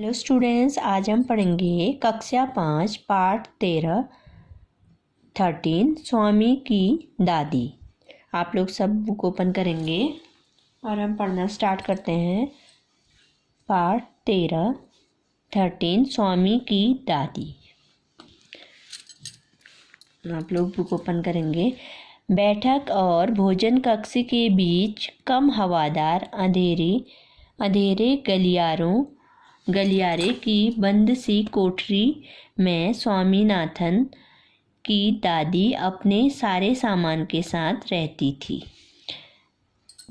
Hello students, आज हम पढ़ेंगे कक्षा 5 पाठ 13 स्वामी की दादी। आप लोग सब बुक ओपन करेंगे और हम पढ़ना स्टार्ट करते हैं। पाठ 13 स्वामी की दादी। आप लोग बुक ओपन करेंगे। बैठक और भोजन कक्ष के बीच कम हवादार अंधेरे गलियारे की बंद सी कोठरी में स्वामीनाथन की दादी अपने सारे सामान के साथ रहती थी।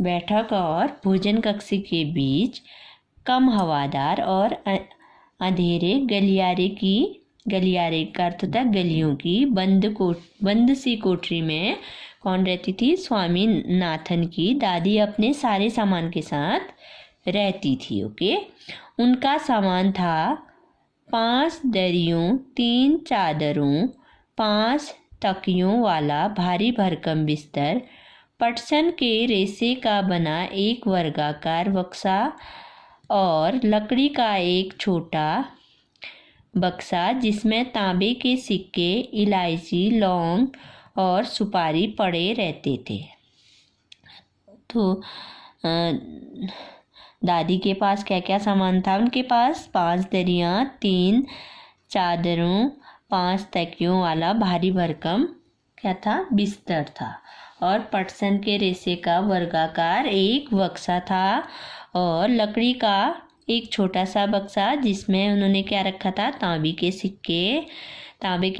बैठक और भोजन कक्ष के बीच कम हवादार और अंधेरे गलियारे का अर्थ होता गलियों की बंद सी कोठरी में कौन रहती थी? स्वामीनाथन की दादी अपने सारे सामान के साथ रहती थी। ओके, उनका सामान था 5 दरियों, 3 चादरों, 5 तकियों वाला भारी भरकम बिस्तर, पटसन के रेशे का बना एक वर्गाकार बक्सा और लकड़ी का एक छोटा बक्सा जिसमें तांबे के सिक्के, इलायची, लौंग और सुपारी पड़े रहते थे। तो दादी के पास क्या क्या सामान था? उनके पास 5 दरियाँ, 3 चादरों, 5 तकियों वाला भारी भरकम क्या था? बिस्तर था। और पटसन के रेशे का वर्गाकार एक बक्सा था और लकड़ी का एक छोटा सा बक्सा जिसमें उन्होंने क्या रखा था? तांबे के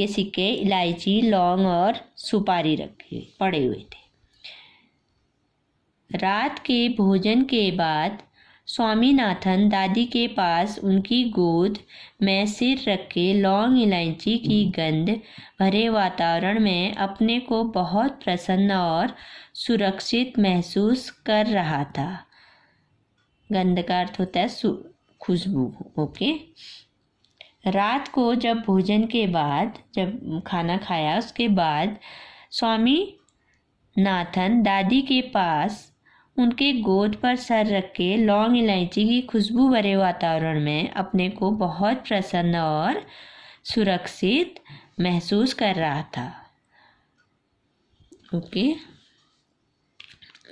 सिक्के, इलायची, लौंग और सुपारी रखे पड़े हुए थे। रात के भोजन के बाद स्वामीनाथन दादी के पास उनकी गोद में सिर रख के लौंग इलायची की गंध भरे वातावरण में अपने को बहुत प्रसन्न और सुरक्षित महसूस कर रहा था। गंध का अर्थ होता है खुशबू। ओके, रात को जब भोजन के बाद जब खाना खाया उसके बाद स्वामीनाथन दादी के पास उनके गोद पर सर रख के लौंग इलायची की खुशबू भरे वातावरण में अपने को बहुत प्रसन्न और सुरक्षित महसूस कर रहा था। ओके,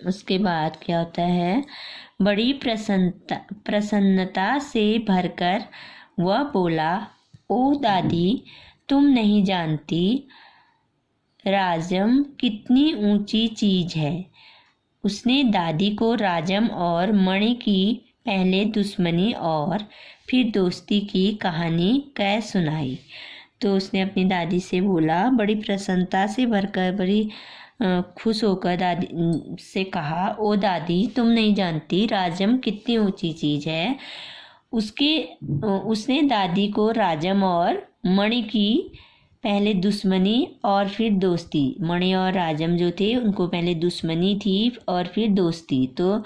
उसके बाद क्या होता है? बड़ी प्रसन्नता से भरकर वह बोला, ओ दादी, तुम नहीं जानती राजम कितनी ऊंची चीज है। उसने दादी को राजम और मणि की पहले दुश्मनी और फिर दोस्ती की कहानी कह सुनाई। तो उसने अपनी दादी से बोला, बड़ी प्रसन्नता से भरकर बड़ी खुश होकर दादी से कहा, ओ दादी, तुम नहीं जानती राजम कितनी ऊंची चीज है। उसने दादी को राजम और मणि की पहले दुश्मनी और फिर दोस्ती, मणि और राजम जो थे उनको पहले दुश्मनी थी और फिर दोस्ती, तो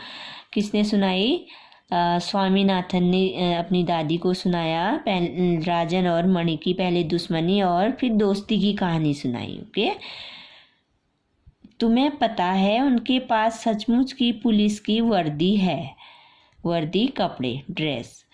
किसने सुनाई? स्वामीनाथन ने अपनी दादी को सुनाया राजन और मणि की पहले दुश्मनी और फिर दोस्ती की कहानी सुनाई। ओके, तुम्हें पता है उनके पास सचमुच की पुलिस की वर्दी है, कपड़े, ड्रेस।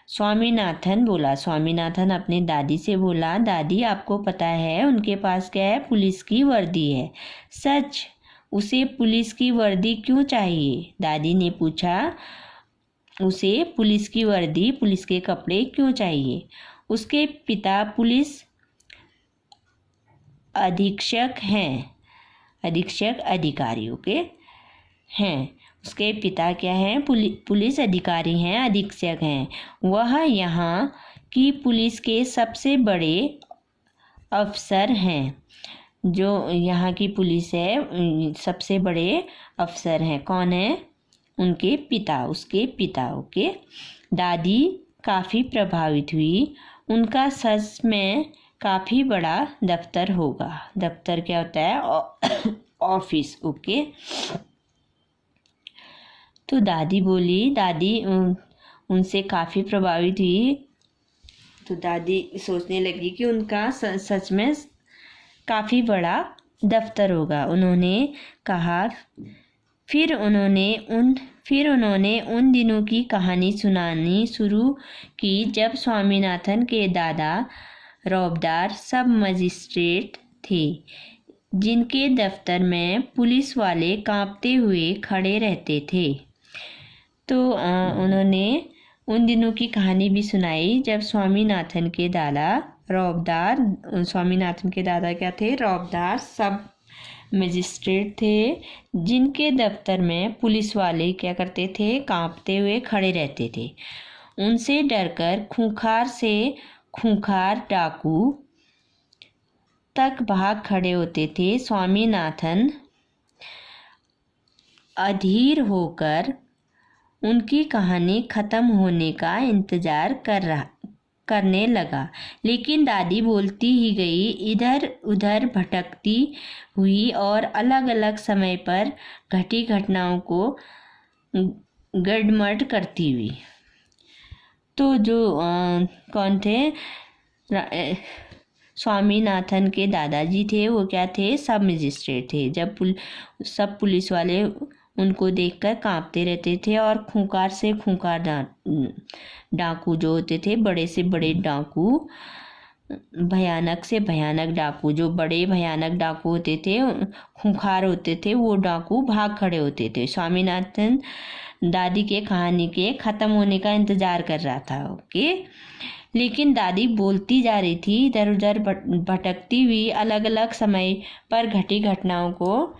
स्वामीनाथन अपने दादी से बोला, दादी, आपको पता है उनके पास क्या है? पुलिस की वर्दी है। सच? उसे पुलिस की वर्दी क्यों चाहिए? दादी ने पूछा, उसे पुलिस की वर्दी, पुलिस के कपड़े क्यों चाहिए? उसके पिता पुलिस अधिकारी हैं। उसके पिता क्या हैं? पुलिस अधिकारी हैं, अधीक्षक हैं। वह यहाँ की पुलिस के सबसे बड़े अफसर हैं। जो यहाँ की पुलिस है सबसे बड़े अफसर हैं। कौन है? उसके पिता। ओके, दादी काफ़ी प्रभावित हुई। उनका सच में काफ़ी बड़ा दफ्तर होगा। दफ्तर क्या होता है? ऑफिस। ओके, तो दादी बोली, दादी उनसे काफ़ी प्रभावित हुई। तो दादी सोचने लगी कि उनका सच में काफ़ी बड़ा दफ्तर होगा। उन्होंने कहा, फिर उन्होंने उन फिर उन्होंने उन दिनों की कहानी सुनानी शुरू की जब स्वामीनाथन के दादा रौबदार सब मजिस्ट्रेट थे, जिनके दफ्तर में पुलिस वाले कांपते हुए खड़े रहते थे। तो उन्होंने उन दिनों की कहानी भी सुनाई जब स्वामीनाथन के दादा रौबदार, स्वामीनाथन के दादा क्या थे? रौबदार सब मजिस्ट्रेट थे, जिनके दफ्तर में पुलिस वाले क्या करते थे? कांपते हुए खड़े रहते थे। उनसे डरकर खूंखार से खूंखार डाकू तक भाग खड़े होते थे। स्वामीनाथन अधीर होकर उनकी कहानी खत्म होने का इंतजार करने लगा, लेकिन दादी बोलती ही गई, इधर उधर भटकती हुई और अलग अलग समय पर घटी घटनाओं को गड़मड़ करती हुई। तो जो कौन थे? स्वामीनाथन के दादाजी थे, वो क्या थे? सब मजिस्ट्रेट थे। जब सब पुलिस वाले उनको देखकर कांपते रहते थे और खूंखार से खूंखार डाकू जो होते थे, बड़े से बड़े डाकू, भयानक से भयानक डाकू, जो बड़े भयानक डाकू होते थे, खूंखार होते थे, वो डाकू भाग खड़े होते थे। स्वामीनाथन दादी के कहानी के ख़त्म होने का इंतज़ार कर रहा था। ओके, लेकिन दादी बोलती जा रही थी, इधर उधर भटकती हुई, अलग अलग समय पर घटी घटनाओं को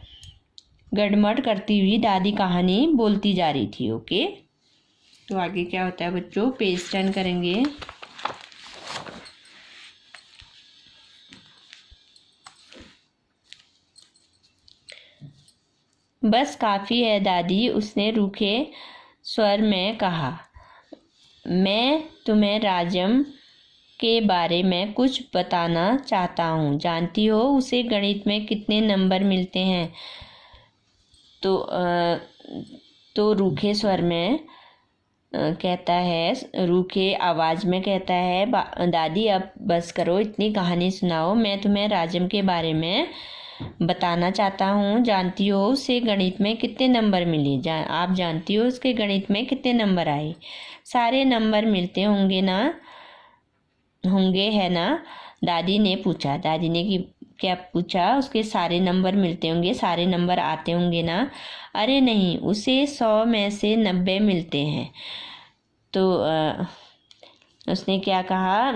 गड़मड़ करती हुई दादी कहानी बोलती जा रही थी। ओके, तो आगे क्या होता है बच्चों? पेज टर्न करेंगे। बस काफ़ी है दादी, उसने रूखे स्वर में कहा। मैं तुम्हें राजम के बारे में कुछ बताना चाहता हूँ। जानती हो उसे गणित में कितने नंबर मिलते हैं? तो रूखे स्वर में कहता है, रूखे आवाज़ में कहता है, दादी अब बस करो, इतनी कहानी सुनाओ, मैं तुम्हें राजम के बारे में बताना चाहता हूँ। जानती हो उसे गणित में कितने नंबर मिले? आप जानती हो उसके गणित में कितने नंबर आए? सारे नंबर मिलते होंगे है ना? दादी ने पूछा। दादी ने क्या पूछा? उसके सारे नंबर मिलते होंगे, सारे नंबर आते होंगे ना? अरे नहीं, उसे 100 में से 90 मिलते हैं। तो उसने क्या कहा?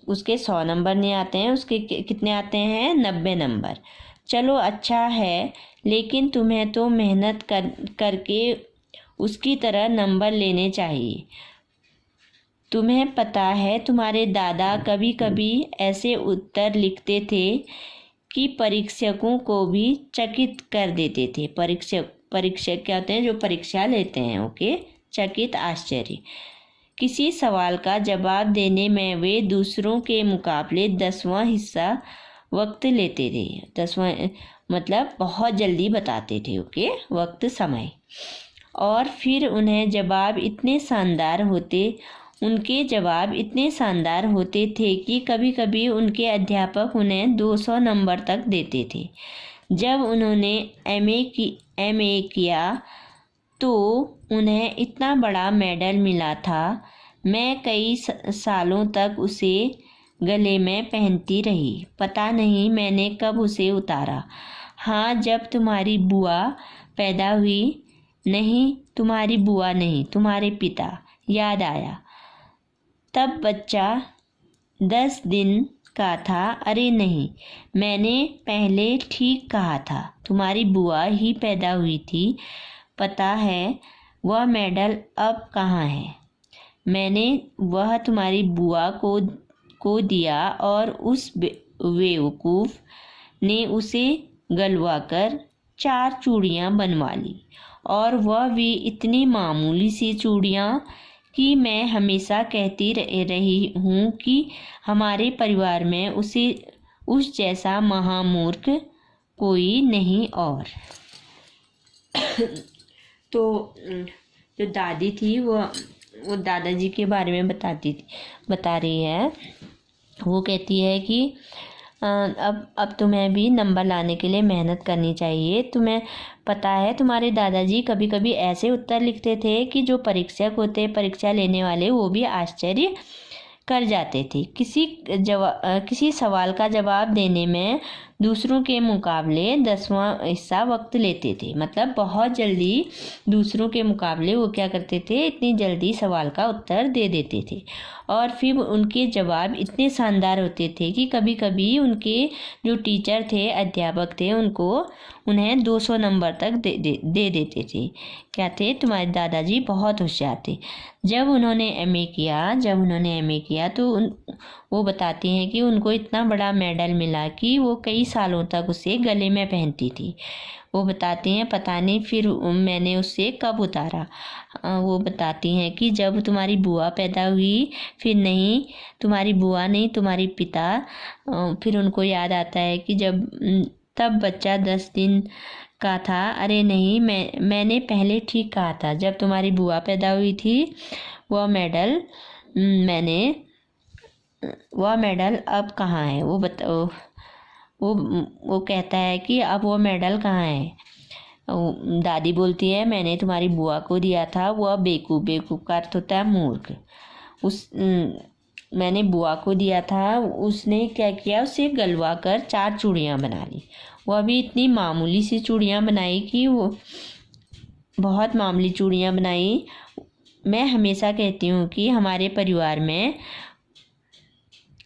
उसके 100 नंबर नहीं आते हैं, उसके कितने आते हैं? 90 नंबर। चलो अच्छा है, लेकिन तुम्हें तो मेहनत करके उसकी तरह नंबर लेने चाहिए। तुम्हें पता है तुम्हारे दादा कभी कभी ऐसे उत्तर लिखते थे कि परीक्षकों को भी चकित कर देते थे। परीक्षक क्या होते हैं? जो परीक्षा लेते हैं। ओके, चकित, आश्चर्य। किसी सवाल का जवाब देने में वे दूसरों के मुकाबले 10वां हिस्सा वक्त लेते थे। 10वां मतलब बहुत जल्दी बताते थे। ओके, वक्त, समय। और फिर उनके जवाब इतने शानदार होते थे कि कभी कभी उनके अध्यापक उन्हें 200 नंबर तक देते थे। जब उन्होंने एमए किया तो उन्हें इतना बड़ा मेडल मिला था। मैं कई सालों तक उसे गले में पहनती रही। पता नहीं मैंने कब उसे उतारा। हाँ, जब तुम्हारी बुआ पैदा हुई। नहीं, तुम्हारी बुआ नहीं, तुम्हारे पिता। याद आया, तब बच्चा 10 दिन का था। अरे नहीं, मैंने पहले ठीक कहा था, तुम्हारी बुआ ही पैदा हुई थी। पता है वह मेडल अब कहाँ है? मैंने वह तुम्हारी बुआ को दिया और उस बेवकूफ़ ने उसे गलवाकर 4 चूड़ियाँ बनवा ली, और वह भी इतनी मामूली सी चूड़ियाँ कि मैं हमेशा कहती रही हूँ कि हमारे परिवार में उस जैसा महामूर्ख कोई नहीं। और तो जो दादी थी वो दादाजी के बारे में बता रही है। वो कहती है कि अब तुम्हें भी नंबर लाने के लिए मेहनत करनी चाहिए। तुम्हें पता है तुम्हारे दादाजी कभी कभी ऐसे उत्तर लिखते थे कि जो परीक्षक होते, परीक्षा लेने वाले, वो भी आश्चर्य कर जाते थे। किसी सवाल का जवाब देने में दूसरों के मुकाबले 10वां हिस्सा वक्त लेते थे। मतलब बहुत जल्दी दूसरों के मुकाबले वो क्या करते थे, इतनी जल्दी सवाल का उत्तर दे देते थे। और फिर उनके जवाब इतने शानदार होते थे कि कभी कभी उनके जो टीचर थे, अध्यापक थे, उन्हें 200 नंबर तक दे देते थे। क्या थे, तुम्हारे दादाजी बहुत होशियार थे। जब उन्होंने एमए किया तो वो बताते हैं कि उनको इतना बड़ा मेडल मिला कि वो कई सालों तक उसे गले में पहनती थी। वो बताते हैं पता नहीं फिर मैंने उससे कब उतारा। वो बताती हैं कि जब तुम्हारी बुआ पैदा हुई, फिर नहीं तुम्हारी बुआ नहीं तुम्हारी पिता, फिर उनको याद आता है कि तब बच्चा 10 दिन का था। अरे नहीं, मैंने पहले ठीक कहा था, जब तुम्हारी बुआ पैदा हुई थी वह मेडल अब कहाँ है। वो कहता है कि अब वो मेडल कहाँ है। दादी बोलती है मैंने तुम्हारी बुआ को दिया था। वह बेवकूफ़ का अर्थ होता है मूर्ख। मैंने बुआ को दिया था, उसने क्या किया, उसे गलवा कर 4 चूड़ियाँ बना ली। वह भी इतनी मामूली सी चूड़ियाँ बनाई कि वो बहुत मामूली चूड़ियाँ बनाई। मैं हमेशा कहती हूँ कि हमारे परिवार में,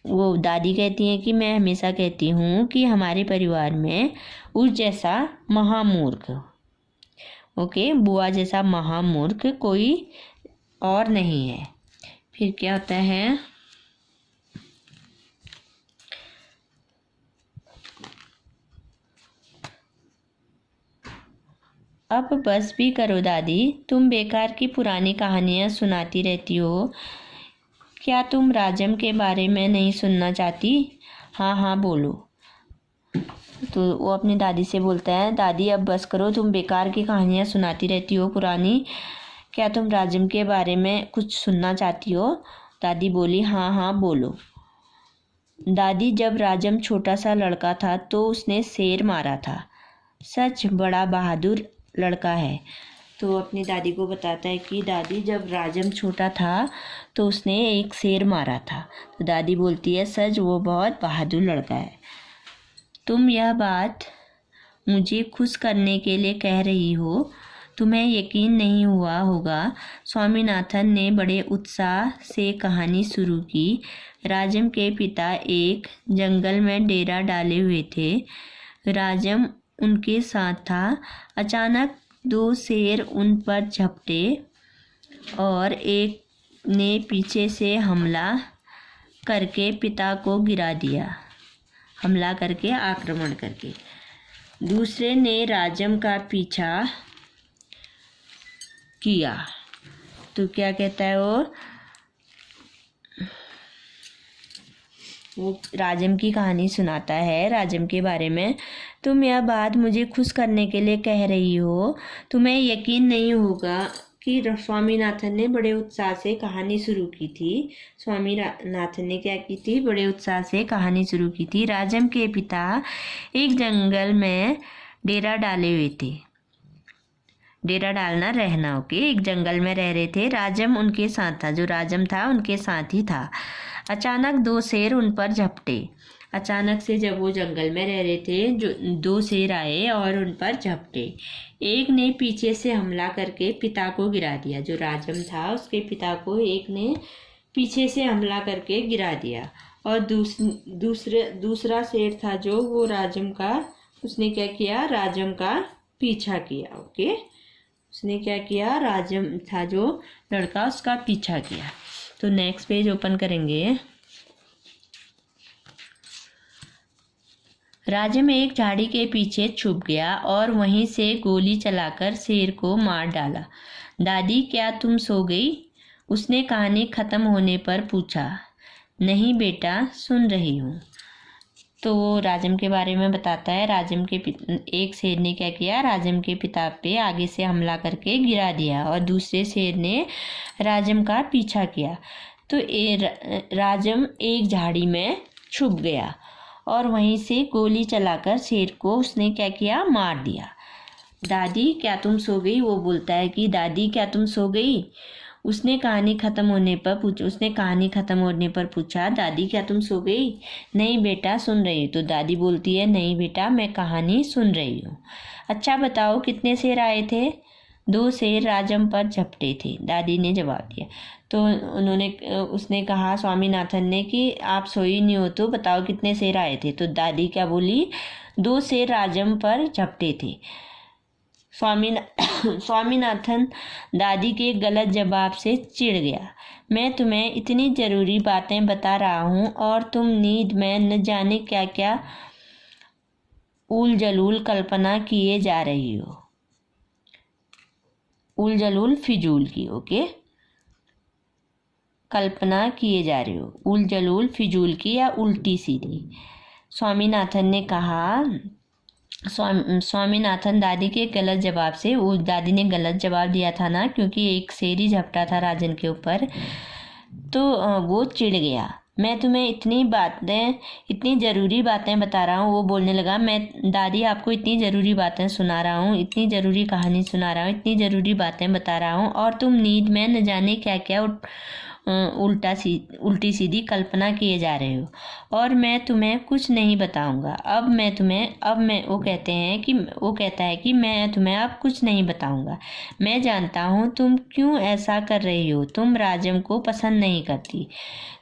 वो दादी कहती हैं कि मैं हमेशा कहती हूँ कि हमारे परिवार में उस जैसा महामूर्ख, बुआ जैसा महामूर्ख कोई और नहीं है। फिर क्या होता है, अब बस भी करो दादी, तुम बेकार की पुरानी कहानियाँ सुनाती रहती हो। क्या तुम राजम के बारे में नहीं सुनना चाहती? हाँ बोलो। तो वो अपनी दादी से बोलता है दादी अब बस करो, तुम बेकार की कहानियाँ सुनाती रहती हो पुरानी। क्या तुम राजम के बारे में कुछ सुनना चाहती हो? दादी बोली हाँ बोलो। दादी, जब राजम छोटा सा लड़का था तो उसने शेर मारा था। सच, बड़ा बहादुर लड़का है। तो अपनी दादी को बताता है कि दादी, जब राजम छोटा था तो उसने एक शेर मारा था। तो दादी बोलती है सच, वो बहुत बहादुर लड़का है। तुम यह बात मुझे खुश करने के लिए कह रही हो। तुम्हें यकीन नहीं हुआ होगा। स्वामीनाथन ने बड़े उत्साह से कहानी शुरू की। राजम के पिता एक जंगल में डेरा डाले हुए थे। राजम उनके साथ था। अचानक 2 शेर उन पर झपटे और एक ने पीछे से हमला करके पिता को गिरा दिया। आक्रमण करके। दूसरे ने राजम का पीछा किया। तो क्या कहता है वो राजम की कहानी सुनाता है राजम के बारे में। तुम यह बात मुझे खुश करने के लिए कह रही हो। तुम्हें यकीन नहीं होगा कि स्वामीनाथन ने बड़े उत्साह से कहानी शुरू की थी। स्वामीनाथन ने क्या की थी, बड़े उत्साह से कहानी शुरू की थी। राजम के पिता एक जंगल में डेरा डाले हुए थे। डेरा डालना, रहना, एक जंगल में रह रहे थे। राजम उनके साथ था, जो राजम था उनके साथ ही था। अचानक 2 शेर उन पर झपटे। अचानक से जब वो जंगल में रह रहे थे, जो 2 शेर आए और उन पर झपटे। एक ने पीछे से हमला करके पिता को गिरा दिया। जो राजम था उसके पिता को एक ने पीछे से हमला करके गिरा दिया। और दूसरा शेर था जो वो राजम का, उसने क्या किया, राजम का पीछा किया। उसने क्या किया, राजम था जो लड़का, उसका पीछा किया। तो नेक्स्ट पेज ओपन करेंगे। राजम एक झाड़ी के पीछे छुप गया और वहीं से गोली चलाकर शेर को मार डाला। दादी, क्या तुम सो गई? उसने कहानी खत्म होने पर पूछा। नहीं बेटा, सुन रही हूँ। तो वो राजम के बारे में बताता है। एक शेर ने क्या किया, राजम के पिता पे आगे से हमला करके गिरा दिया और दूसरे शेर ने राजम का पीछा किया। तो राजम एक झाड़ी में छुप गया और वहीं से गोली चलाकर शेर को उसने क्या किया, मार दिया। दादी क्या तुम सो गई? वो बोलता है कि दादी क्या तुम सो गई? उसने कहानी ख़त्म होने पर पूछा दादी क्या तुम सो गई? नहीं बेटा सुन रही हूँ। तो दादी बोलती है नहीं बेटा मैं कहानी सुन रही हूँ। अच्छा बताओ कितने शेर आए थे? 2 शेर राजम पर झपटे थे, दादी ने जवाब दिया। तो उसने कहा स्वामीनाथन ने कि आप सोई नहीं हो तो बताओ कितने शेर आए थे? तो दादी क्या बोली, 2 शेर राजम पर झपटे थे। स्वामीनाथन दादी के गलत जवाब से चिढ़ गया। मैं तुम्हें इतनी ज़रूरी बातें बता रहा हूँ और तुम नींद में न जाने क्या क्या उल जलूल कल्पना किए जा रही हो। उल जलूल फिजूल की, ओके, कल्पना किए जा रहे हो, उल जलूल फिजूल की या उल्टी सीधी। स्वामीनाथन ने कहा स्वामीनाथन दादी के गलत जवाब से, वो दादी ने गलत जवाब दिया था ना क्योंकि एक शेर ही झपटा था राजन के ऊपर, तो वो चिढ़ गया। मैं तुम्हें इतनी ज़रूरी बातें बता रहा हूँ। वो बोलने लगा मैं दादी आपको इतनी ज़रूरी बातें सुना रहा हूँ, इतनी ज़रूरी कहानी सुना रहा हूँ, इतनी ज़रूरी बातें बता रहा हूँ और तुम नींद में न जाने क्या क्या उल्टी सीधी कल्पना किए जा रहे हो और मैं तुम्हें कुछ नहीं बताऊंगा। वो कहता है कि मैं तुम्हें अब कुछ नहीं बताऊंगा। मैं जानता हूँ तुम क्यों ऐसा कर रही हो। तुम राजम को पसंद नहीं करती।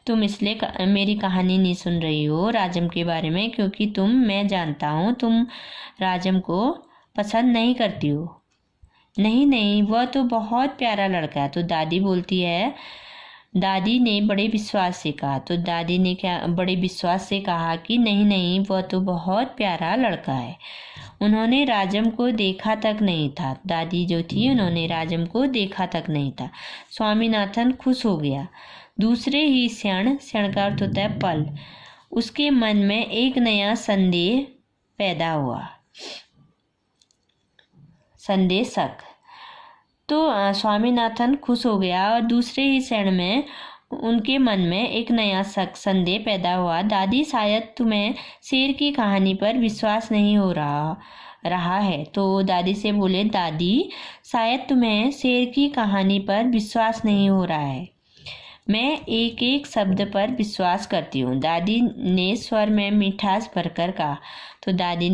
तुम इसलिए मेरी कहानी नहीं सुन रही हो राजम के बारे में क्योंकि मैं जानता हूँ तुम राजम को पसंद नहीं करती हो। नहीं वह तो बहुत प्यारा लड़का है। तो दादी ने बड़े विश्वास से कहा। तो दादी ने बड़े विश्वास से कहा कि नहीं वह तो बहुत प्यारा लड़का है। उन्होंने राजम को देखा तक नहीं था। दादी जो थी उन्होंने राजम को देखा तक नहीं था। स्वामीनाथन खुश हो गया। दूसरे ही क्षण का अर्थ होता है पल, उसके मन में एक नया संदेह पैदा हुआ, संदेशक। तो स्वामीनाथन खुश हो गया और दूसरे ही क्षण में उनके मन में एक नया संदेह पैदा हुआ। दादी शायद तुम्हें शेर की कहानी पर विश्वास नहीं हो रहा है। तो दादी से बोले दादी शायद तुम्हें शेर की कहानी पर विश्वास नहीं हो रहा है। मैं एक एक शब्द पर विश्वास करती हूँ, दादी ने स्वर में मिठास भरकर कहा। तो दादी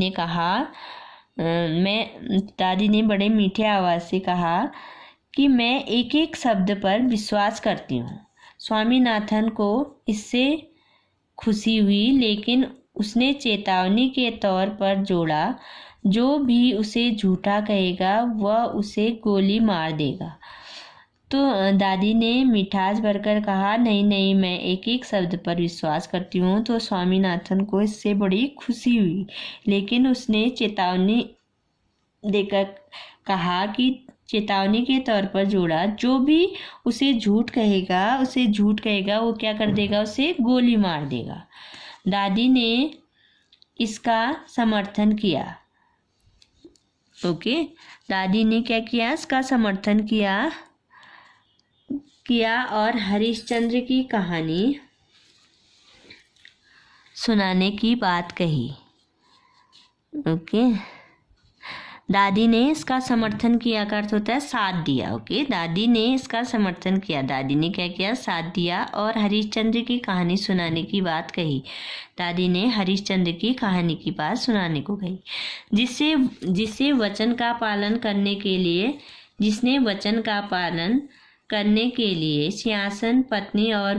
ने बड़े मीठे आवाज़ से कहा कि मैं एक एक शब्द पर विश्वास करती हूँ। स्वामीनाथन को इससे खुशी हुई, लेकिन उसने चेतावनी के तौर पर जोड़ा, जो भी उसे झूठा कहेगा वह उसे गोली मार देगा। तो दादी ने मिठास भरकर कहा नहीं मैं एक एक शब्द पर विश्वास करती हूँ। तो स्वामीनाथन को इससे बड़ी खुशी हुई, लेकिन उसने चेतावनी देकर कहा कि चेतावनी के तौर पर जोड़ा, जो भी उसे झूठ कहेगा वो क्या कर देगा, उसे गोली मार देगा। दादी ने इसका समर्थन किया। ओके, दादी ने क्या किया, इसका समर्थन किया और हरिश्चंद्र की कहानी सुनाने की बात कही। ओके, दादी ने इसका समर्थन किया का अर्थ होता है साथ दिया। ओके, दादी ने इसका समर्थन किया, दादी ने क्या किया, साथ दिया और हरिश्चंद्र की कहानी सुनाने की बात कही। दादी ने हरिश्चंद्र की कहानी की बात सुनाने को कही, जिसने वचन का पालन करने के लिए सिंहासन, पत्नी और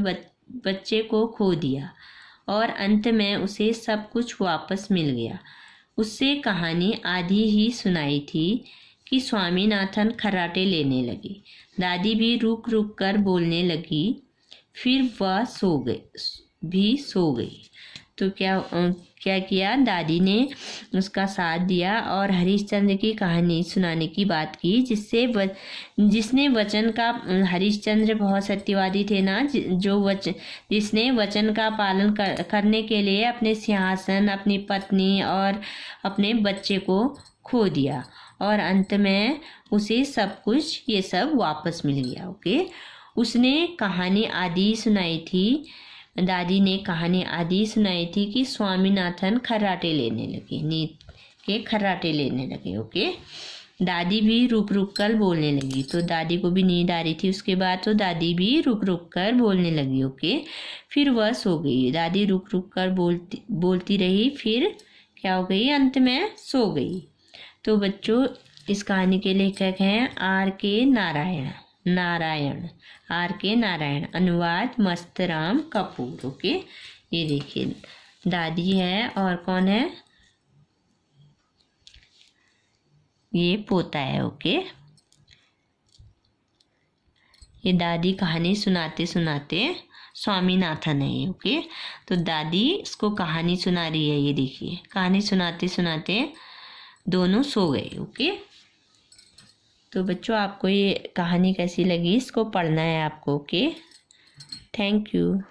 बच्चे को खो दिया और अंत में उसे सब कुछ वापस मिल गया। उससे कहानी आधी ही सुनाई थी कि स्वामीनाथन खर्राटे लेने लगे। दादी भी रुक कर बोलने लगी, फिर वह सो गई। तो क्या किया, दादी ने उसका साथ दिया और हरिश्चंद्र की कहानी सुनाने की बात की, जिसने वचन का, हरिश्चंद्र बहुत सत्यवादी थे ना, जिसने वचन का पालन करने के लिए अपने सिंहासन, अपनी पत्नी और अपने बच्चे को खो दिया और अंत में उसे ये सब वापस मिल गया। ओके, उसने कहानी आधी सुनाई थी, दादी ने कहानी आदि सुनाई थी कि स्वामीनाथन खर्राटे लेने लगे, नींद के खर्राटे लेने लगे। ओके, दादी भी रुक रुक कर बोलने लगी। तो दादी को भी नींद आ रही थी उसके बाद, तो दादी भी रुक रुक कर बोलने लगी। ओके, फिर वह सो गई। दादी रुक रुक कर बोलती रही, फिर क्या हो गई, अंत में सो गई। तो बच्चों, इस कहानी के लेखक हैं R.K. नारायण, R.K. नारायण। अनुवाद मस्तराम कपूर। ओके, ये देखिए दादी है और कौन है, ये पोता है। ओके, ये दादी कहानी सुनाते सुनाते स्वामीनाथन है। ओके, तो दादी इसको कहानी सुना रही है। ये देखिए, कहानी सुनाते सुनाते दोनों सो गए। ओके, तो बच्चों, आपको ये कहानी कैसी लगी, इसको पढ़ना है आपको। Okay, thank you.